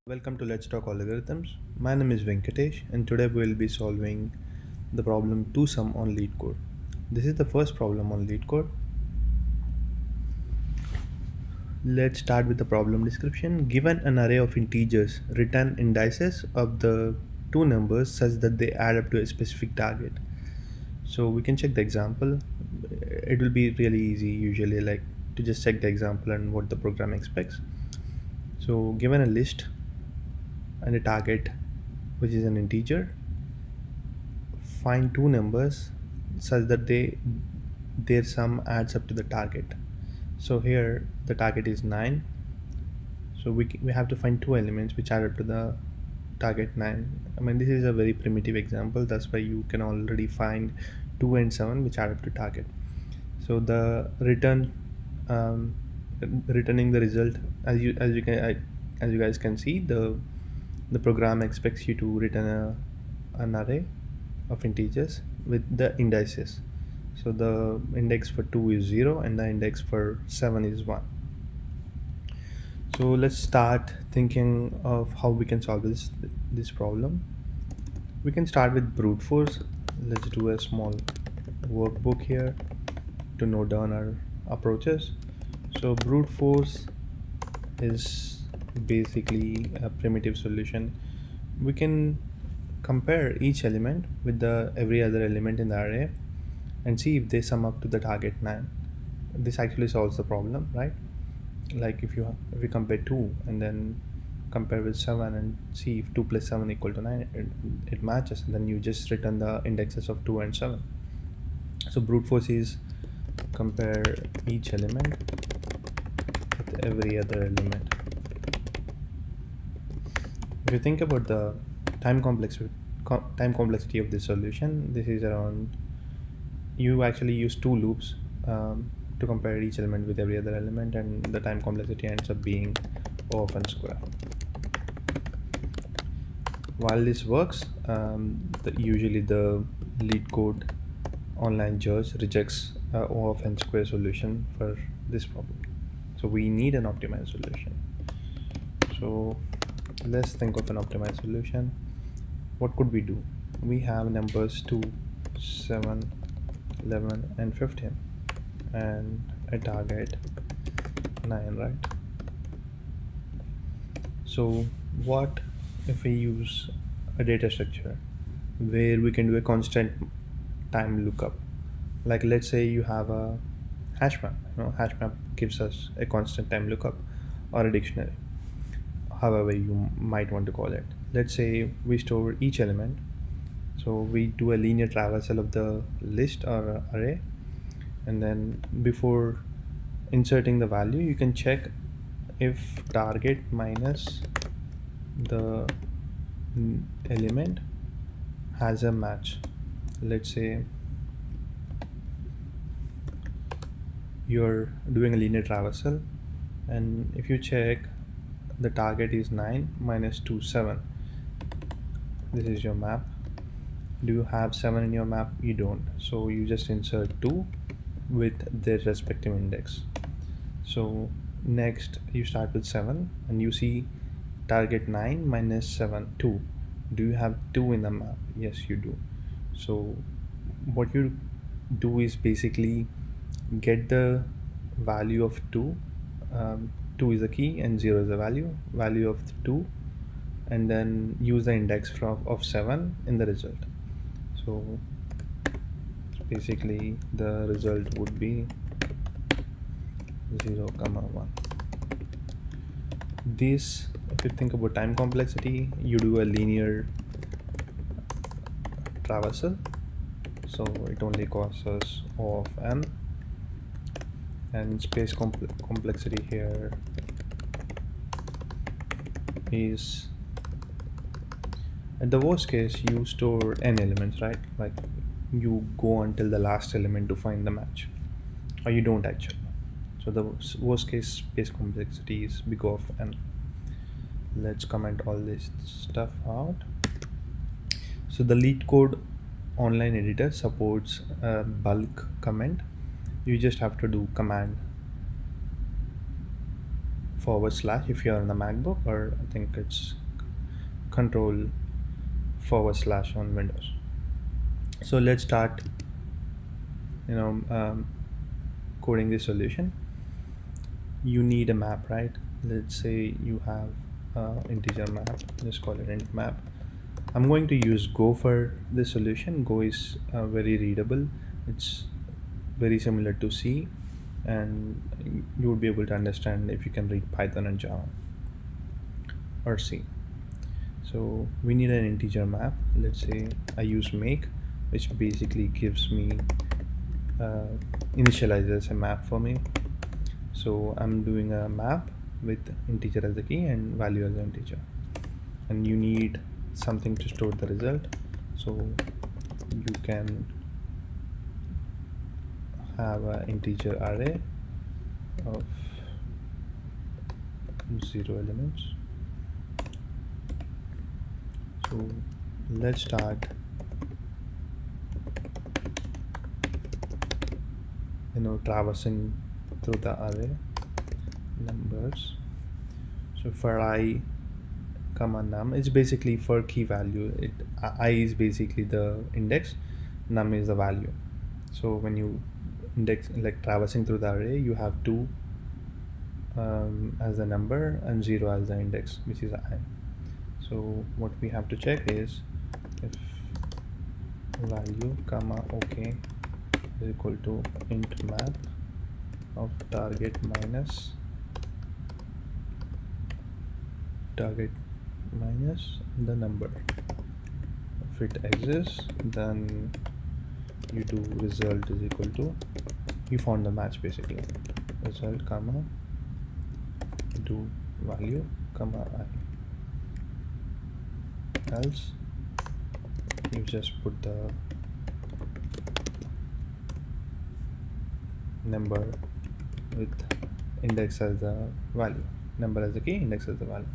Welcome to Let's Talk Algorithms. My name is Venkatesh, and today we will be solving the problem 2 sum on Leetcode. This is the first problem on Leetcode. Let's start with the problem description. Given an array of integers, return indices of the two numbers such that they add up to a specific target. So we can check the example. It will be really easy usually, like to just check the example and what the program expects. So given a list and a target which is an integer, find two numbers such that their sum adds up to the target. So here the target is 9, so we have to find two elements which add up to the target 9. I mean, this is a very primitive example, that's why you can already find 2 and 7 which add up to target. So the returning the result, as you guys can see, the program expects you to return an array of integers with the indices. So the index for 2 is 0 and the index for 7 is 1. So let's start thinking of how we can solve this problem. We can start with brute force. Let's do a small workbook here to note down our approaches. So brute force is basically a primitive solution. We can compare each element with the every other element in the array and see if they sum up to the target 9. This actually solves the problem, right? Like if we compare 2 and then compare with 7 and see if 2 plus 7 equal to 9, it matches, and then you just return the indexes of 2 and 7. So brute force is compare each element with every other element. If you think about the time complexity of this solution, this is around, you actually use two loops to compare each element with every other element, and the time complexity ends up being O of n square. While this works, usually the Leetcode online judge rejects O of n square solution for this problem. So we need an optimized solution. So let's think of an optimized solution. What could we do? We have numbers 2, 7, 11 and 15 and a target 9, right? So what if we use a data structure where we can do a constant time lookup? Like let's say you have a hash map. Hash map gives us a constant time lookup or a dictionary, however you might want to call it. Let's say we store each element, so we do a linear traversal of the list or array, and then before inserting the value you can check if target minus the element has a match. Let's say you're doing a linear traversal, and if you check the target is 9 minus 2 7, this is your map. Do you have 7 in your map? You don't, so you just insert 2 with their respective index. So next you start with 7 and you see target 9 minus 7 2. Do you have 2 in the map? Yes, you do. So what you do is basically get the value of 2. 2 is the key and 0 is the value of 2, and then use the index of 7 in the result. So basically the result would be 0, 1. This, if you think about time complexity, you do a linear traversal, so it only costs us O of n, and space complexity here is, at the worst case you store n elements, right? Like you go until the last element to find the match, or you don't actually. So the worst case space complexity is big O of n. Let's comment all this stuff out. So the Leetcode online editor supports a bulk comment. You just have to do command / if you're on a MacBook, or I think it's control / on Windows. So let's start you know coding this solution. You need a map, right? Let's say you have integer map. Let's call it int map. I'm going to use Go for this solution. Go is very readable. It's very similar to C, and you would be able to understand if you can read Python and Java or C. So we need an integer map. Let's say I use make, which basically gives me initializes a map for me. So I'm doing a map with integer as the key and value as the integer, and you need something to store the result. So you can have an integer array of 0 elements. So let's start traversing through the array numbers. So for I comma num, it's basically for key value. I is basically the index, num is the value. So when you index, like traversing through the array, you have 2 as the number and 0 as the index, which is I. So what we have to check is if value comma OK is equal to int map of target minus the number. If it exists, then you do result is equal to, you found the match basically, result comma do value comma I. Else you just put the number with index as the value, number as the key, index as the value.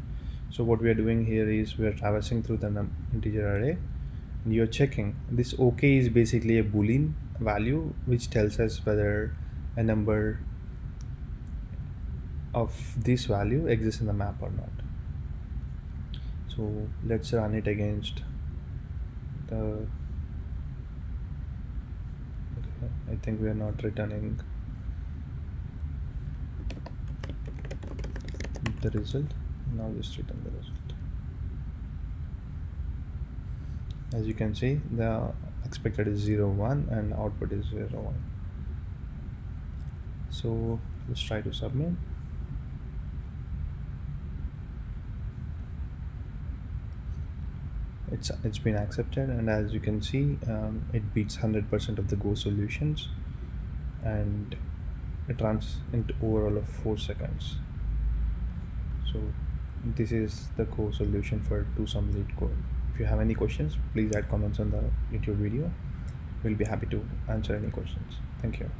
So what we are doing here is we are traversing through the integer array, and you're checking this. OK is basically a boolean value which tells us whether a number of this value exists in the map or not. So let's run it against the, okay, I think we are not returning the result. Now just return the result. As you can see, the expected is 0 1 and output is 0 1. So let's try to submit. It's been accepted, and as you can see, it beats 100% of the Go solutions, and it runs into overall of 4 seconds. So this is the Go solution for Sum Leetcode. If you have any questions, please add comments on the YouTube video. We'll be happy to answer any questions. Thank you.